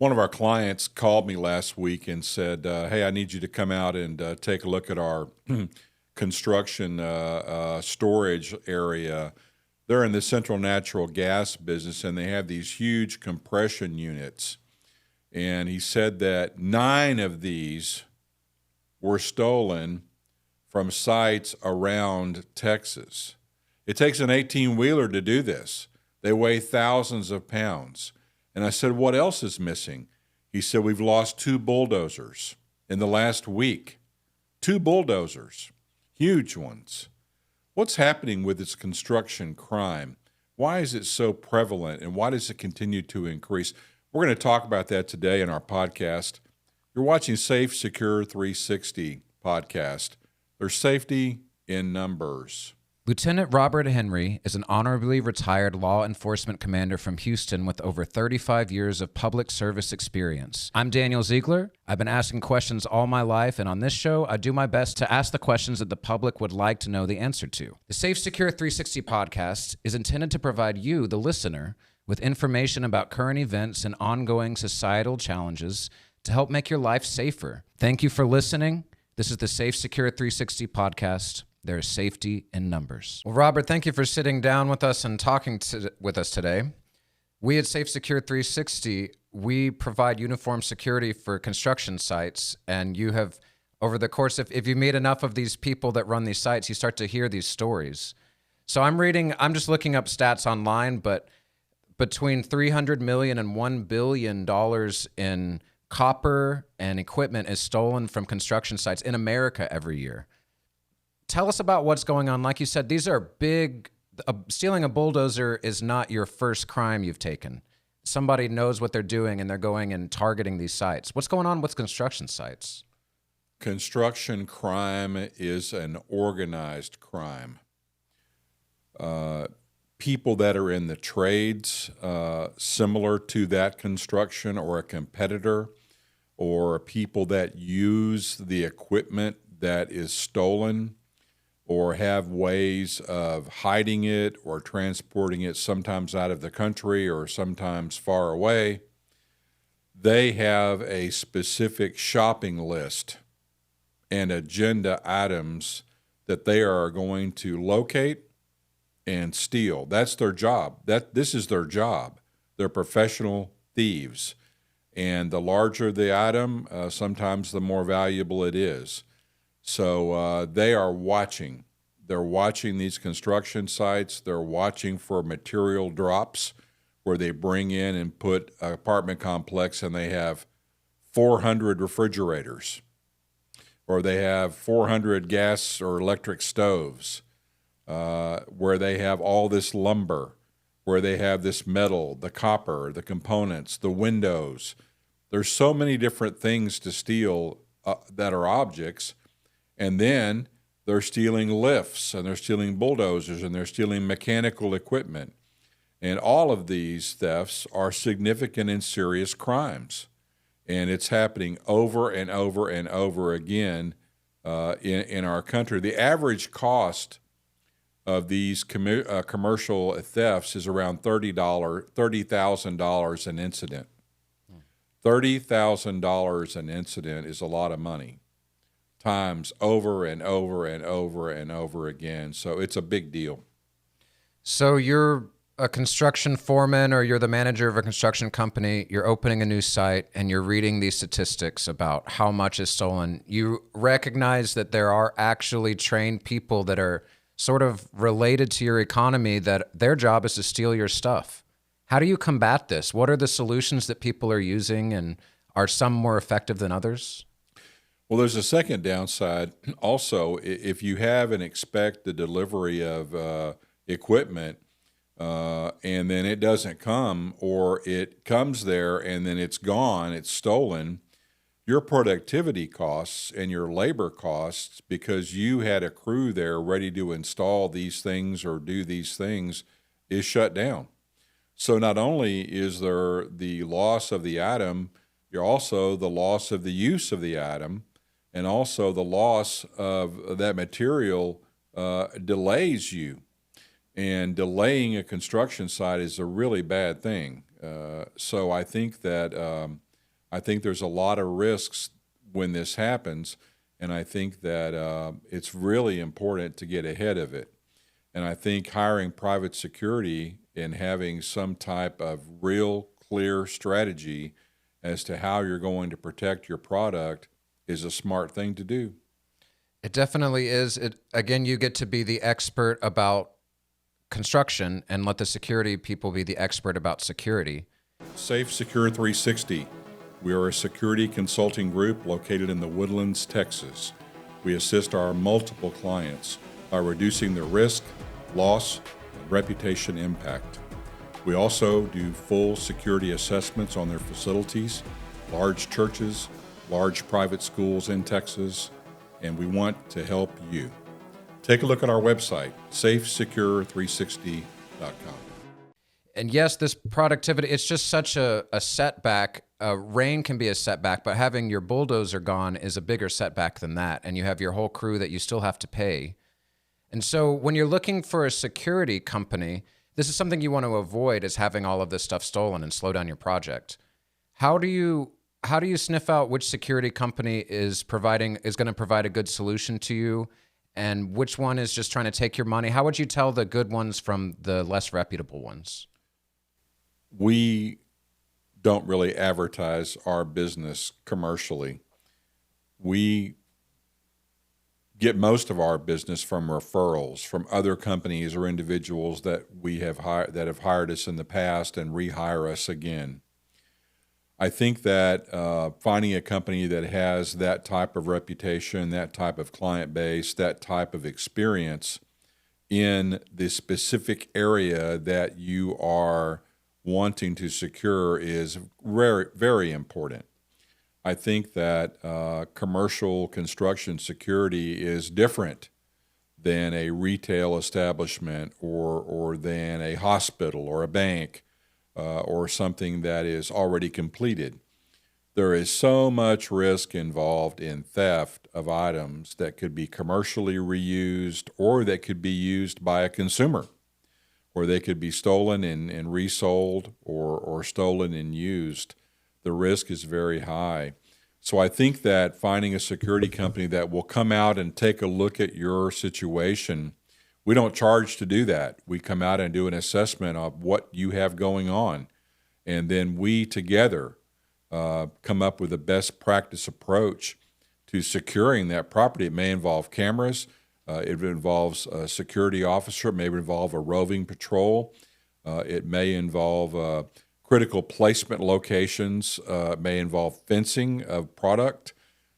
One of our clients called me last week and said, "Hey, I need you to come out and take a look at our construction storage area." They're in the central natural gas business, and they have these huge compression units. And he said that 9 of these were stolen from sites around Texas. It takes an 18-wheeler to do this. They weigh thousands of pounds. And I said, "What else is missing?" He said, "We've lost 2 bulldozers in the last week. 2 bulldozers, huge ones." What's happening with this construction crime? Why is it so prevalent, and why does it continue to increase? We're going to talk about that today in our podcast. You're watching Safe Secure 360 podcast. There's safety in numbers. Lieutenant Robert Henry is an honorably retired law enforcement commander from Houston with over 35 years of public service experience. I'm Daniel Ziegler. I've been asking questions all my life, and on this show, I do my best to ask the questions that the public would like to know the answer to. The Safe Secure 360 podcast is intended to provide you, the listener, with information about current events and ongoing societal challenges to help make your life safer. Thank you for listening. This is the Safe Secure 360 podcast. There is safety in numbers. Well, Robert, thank you for sitting down with us and talking with us today. We at Safe Secure 360, we provide uniform security for construction sites, and you have, over the course of, if you meet enough of these people that run these sites, you start to hear these stories. So I'm just looking up stats online, but between $300 million and $1 billion in copper and equipment is stolen from construction sites in America every year. Tell us about what's going on. Like you said, these are big. Stealing a bulldozer is not your first crime you've taken. Somebody knows what they're doing, and they're going and targeting these sites. What's going on with construction sites? Construction crime is an organized crime. People that are in the trades, similar to that construction or a competitor, or people that use the equipment that is stolen, or have ways of hiding it or transporting it sometimes out of the country or sometimes far away, they have a specific shopping list and agenda items that they are going to locate and steal. That's their job. This is their job. They're professional thieves. And the larger the item, sometimes the more valuable it is. So they are watching. They're watching these construction sites. They're watching for material drops where they bring in and put an apartment complex and they have 400 refrigerators, or they have 400 gas or electric stoves, where they have all this lumber, where they have this metal, the copper, the components, the windows. There's so many different things to steal that are objects. And then they're stealing lifts, and they're stealing bulldozers, and they're stealing mechanical equipment. And all of these thefts are significant and serious crimes. And it's happening over and over and over again in our country. The average cost of these commercial thefts is around $30,000 an incident. $30,000 an incident is a lot of money, times over and over and over and over again. So it's a big deal. So you're a construction foreman, or you're the manager of a construction company. You're opening a new site, and you're reading these statistics about how much is stolen. You recognize that there are actually trained people that are sort of related to your economy, that their job is to steal your stuff. How do you combat this? What are the solutions that people are using, and are some more effective than others? Well, there's a second downside. Also, if you have and expect the delivery of equipment, and then it doesn't come, or it comes there and then it's gone, it's stolen, your productivity costs and your labor costs, because you had a crew there ready to install these things or do these things, is shut down. So not only is there the loss of the item, you're also the loss of the use of the item, and also the loss of that material delays you. And delaying a construction site is a really bad thing. So I think that I think there's a lot of risks when this happens, and I think that it's really important to get ahead of it. And I think hiring private security and having some type of real clear strategy as to how you're going to protect your product is a smart thing to do. It definitely is. Again, you get to be the expert about construction and let the security people be the expert about security. SAFESECURE 360. We are a security consulting group located in the Woodlands, Texas. We assist our multiple clients by reducing the risk, loss, and reputation impact. We also do full security assessments on their facilities, large churches, large private schools in Texas, and we want to help you. Take a look at our website, safesecure360.com. And yes, this productivity, it's just such a setback. Rain can be a setback, but having your bulldozer gone is a bigger setback than that. And you have your whole crew that you still have to pay. And so when you're looking for a security company, this is something you want to avoid, is having all of this stuff stolen and slow down your project. How do you sniff out which security company is going to provide a good solution to you, and which one is just trying to take your money? How would you tell the good ones from the less reputable ones? We don't really advertise our business commercially. We get most of our business from referrals from other companies or individuals that we have that have hired us in the past and rehire us again. I think that finding a company that has that type of reputation, that type of client base, that type of experience in the specific area that you are wanting to secure is very, very important. I think that commercial construction security is different than a retail establishment or than a hospital or a bank or something that is already completed. There is so much risk involved in theft of items that could be commercially reused or that could be used by a consumer, or they could be stolen and resold or stolen and used. The risk is very high. So I think that finding a security company that will come out and take a look at your situation, we don't charge to do that. We come out and do an assessment of what you have going on. And then we together come up with a best practice approach to securing that property. It may involve cameras. It involves a security officer. It may involve a roving patrol. It may involve critical placement locations. It may involve fencing of product.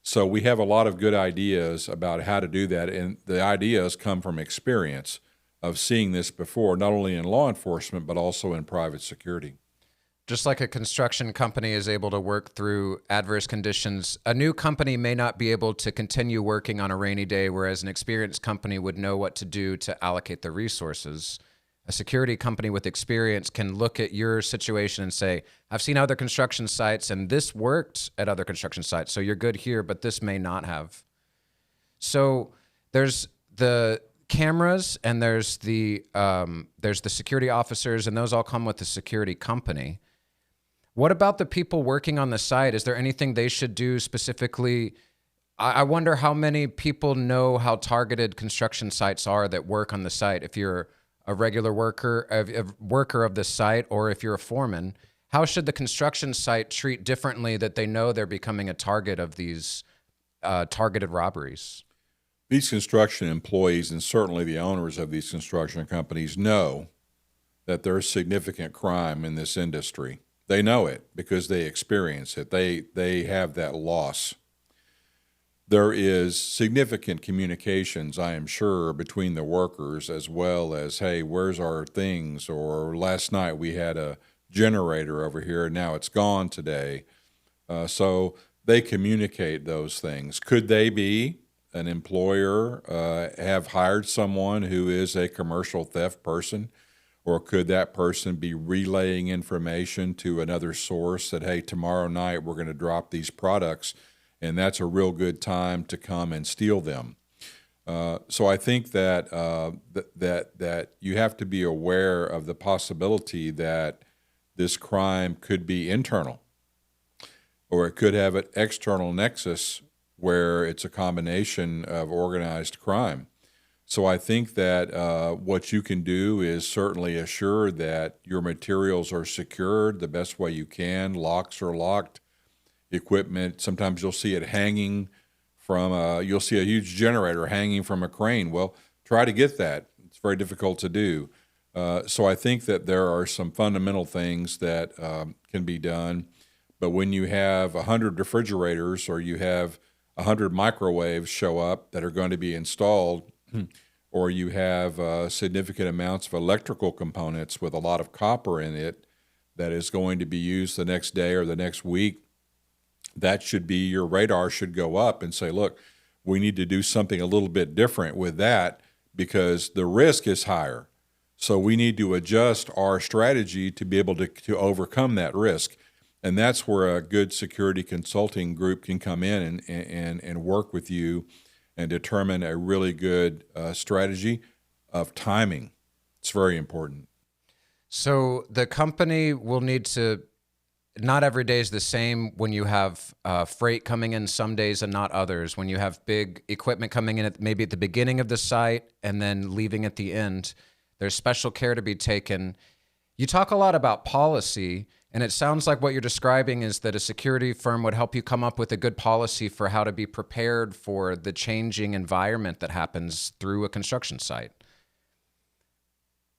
So we have a lot of good ideas about how to do that, and the ideas come from experience of seeing this before, not only in law enforcement, but also in private security. Just like a construction company is able to work through adverse conditions, a new company may not be able to continue working on a rainy day, whereas an experienced company would know what to do to allocate the resources. A security company with experience can look at your situation and say, I've seen other construction sites and this worked at other construction sites, so you're good here, but this may not have. So there's the cameras and there's the security officers, and those all come with the security company. What about the people working on the site? Is there anything they should do specifically? I wonder how many people know how targeted construction sites are that work on the site. If you're a regular worker, a worker of the site, or if you're a foreman, how should the construction site treat differently that they know they're becoming a target of these targeted robberies? These construction employees, and certainly the owners of these construction companies, know that there's significant crime in this industry. They know it because they experience it. They have that loss. There is significant communications, I am sure, between the workers as well as, hey, where's our things? Or last night we had a generator over here, now it's gone today. So they communicate those things. Could they be an employer, have hired someone who is a commercial theft person? Or could that person be relaying information to another source that, hey, tomorrow night we're going to drop these products, and that's a real good time to come and steal them? So I think that that you have to be aware of the possibility that this crime could be internal. or it could have an external nexus where it's a combination of organized crime. So I think that what you can do is certainly assure that your materials are secured the best way you can. Locks are locked. Equipment, sometimes you'll see it hanging you'll see a huge generator hanging from a crane. Well, try to get that. It's very difficult to do. So I think that there are some fundamental things that can be done. But when you have 100 refrigerators or you have 100 microwaves show up that are going to be installed, or you have significant amounts of electrical components with a lot of copper in it that is going to be used the next day or the next week, that should be, your radar should go up and say, look, we need to do something a little bit different with that because the risk is higher. So we need to adjust our strategy to be able to overcome that risk. And that's where a good security consulting group can come in and work with you and determine a really good strategy of timing. It's very important. So the company will need to, not every day is the same when you have freight coming in some days and not others. When you have big equipment coming in maybe at the beginning of the site and then leaving at the end, there's special care to be taken. You talk a lot about policy, and it sounds like what you're describing is that a security firm would help you come up with a good policy for how to be prepared for the changing environment that happens through a construction site.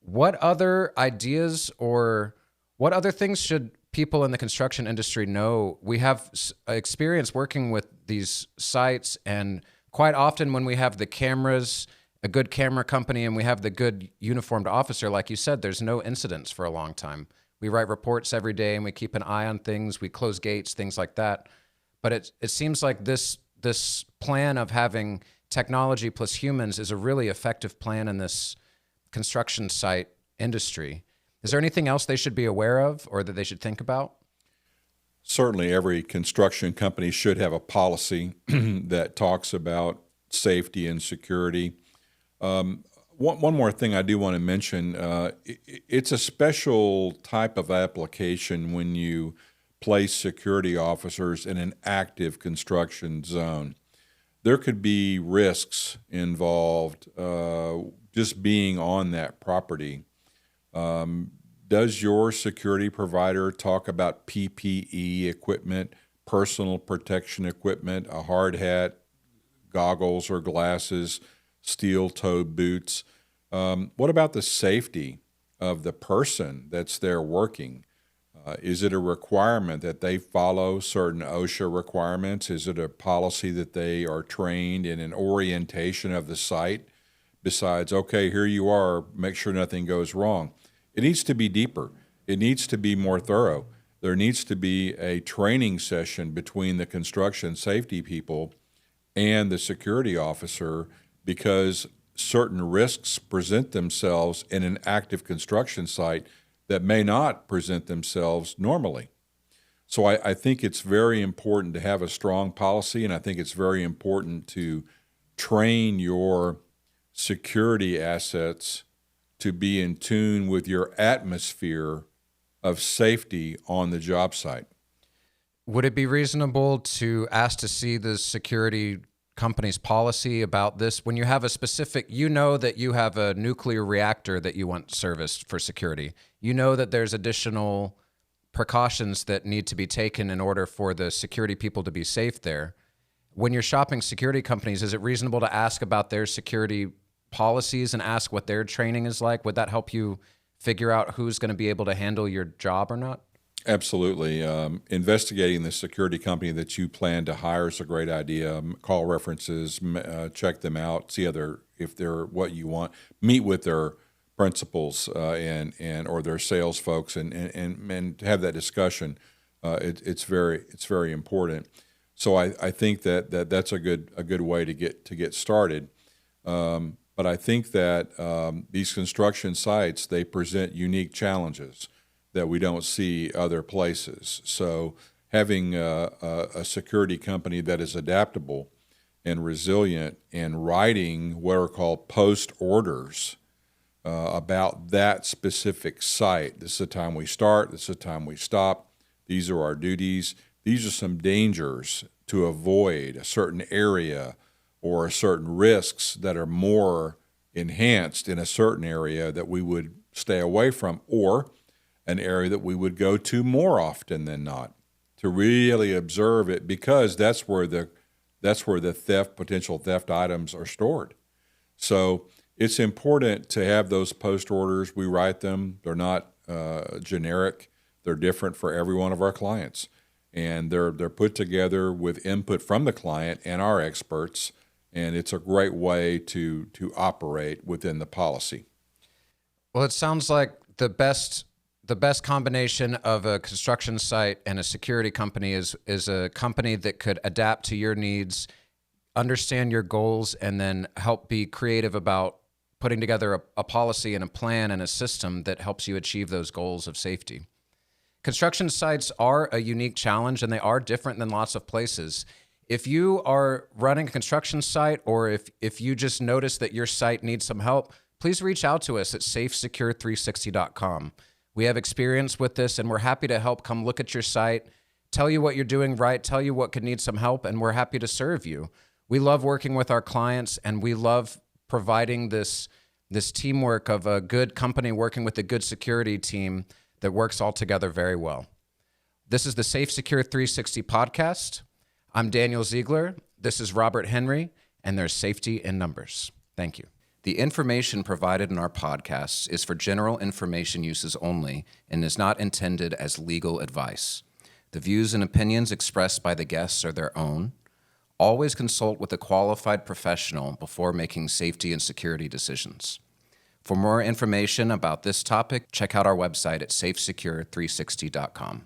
What other ideas or what other things should people in the construction industry know? We have experience working with these sites, and quite often when we have the cameras, a good camera company, and we have the good uniformed officer, like you said, there's no incidents for a long time. We write reports every day and we keep an eye on things. We close gates, things like that. But it seems like this plan of having technology plus humans is a really effective plan in this construction site industry. Is there anything else they should be aware of or that they should think about? Certainly every construction company should have a policy that talks about safety and security. One more thing I do want to mention, it's a special type of application when you place security officers in an active construction zone. There could be risks involved just being on that property. Does your security provider talk about PPE equipment, personal protection equipment, a hard hat, goggles or glasses, steel-toed boots? What about the safety of the person that's there working? Is it a requirement that they follow certain OSHA requirements? Is it a policy that they are trained in an orientation of the site besides, okay, here you are, make sure nothing goes wrong? It needs to be deeper. It needs to be more thorough. There needs to be a training session between the construction safety people and the security officer, because certain risks present themselves in an active construction site that may not present themselves normally. So I think it's very important to have a strong policy, and I think it's very important to train your security assets to be in tune with your atmosphere of safety on the job site. Would it be reasonable to ask to see the security company's policy about this? When you have a specific, you know that you have a nuclear reactor that you want serviced for security. You know that there's additional precautions that need to be taken in order for the security people to be safe there. When you're shopping security companies, is it reasonable to ask about their security policies and ask what their training is like? Would that help you figure out who's going to be able to handle your job or not? Absolutely. Investigating the security company that you plan to hire is a great idea. Call references, check them out, see if they're what you want. Meet with their principals and or their sales folks and have that discussion. It's very important. So I think that's a good way to get started. But I think that these construction sites, they present unique challenges that we don't see other places. So having a security company that is adaptable and resilient and writing what are called post orders about that specific site. This is the time we start, this is the time we stop, these are our duties, these are some dangers to avoid, a certain area or certain risks that are more enhanced in a certain area that we would stay away from, or an area that we would go to more often than not, to really observe it, because that's where the potential theft items are stored. So it's important to have those post orders. We write them. They're not generic. They're different for every one of our clients, and they're put together with input from the client and our experts. And it's a great way to operate within the policy. Well, it sounds like the best combination of a construction site and a security company is a company that could adapt to your needs, understand your goals, and then help be creative about putting together a policy and a plan and a system that helps you achieve those goals of safety. Construction sites are a unique challenge, and they are different than lots of places. If you are running a construction site, or if you just notice that your site needs some help, please reach out to us at SAFESECURE360.com. We have experience with this, and we're happy to help come look at your site, tell you what you're doing right, tell you what could need some help, and we're happy to serve you. We love working with our clients, and we love providing this teamwork of a good company working with a good security team that works all together very well. This is the SAFESECURE 360 podcast. I'm Daniel Ziegler. This is Robert Henry, and there's safety in numbers. Thank you. The information provided in our podcasts is for general information uses only and is not intended as legal advice. The views and opinions expressed by the guests are their own. Always consult with a qualified professional before making safety and security decisions. For more information about this topic, check out our website at SAFESECURE360.com.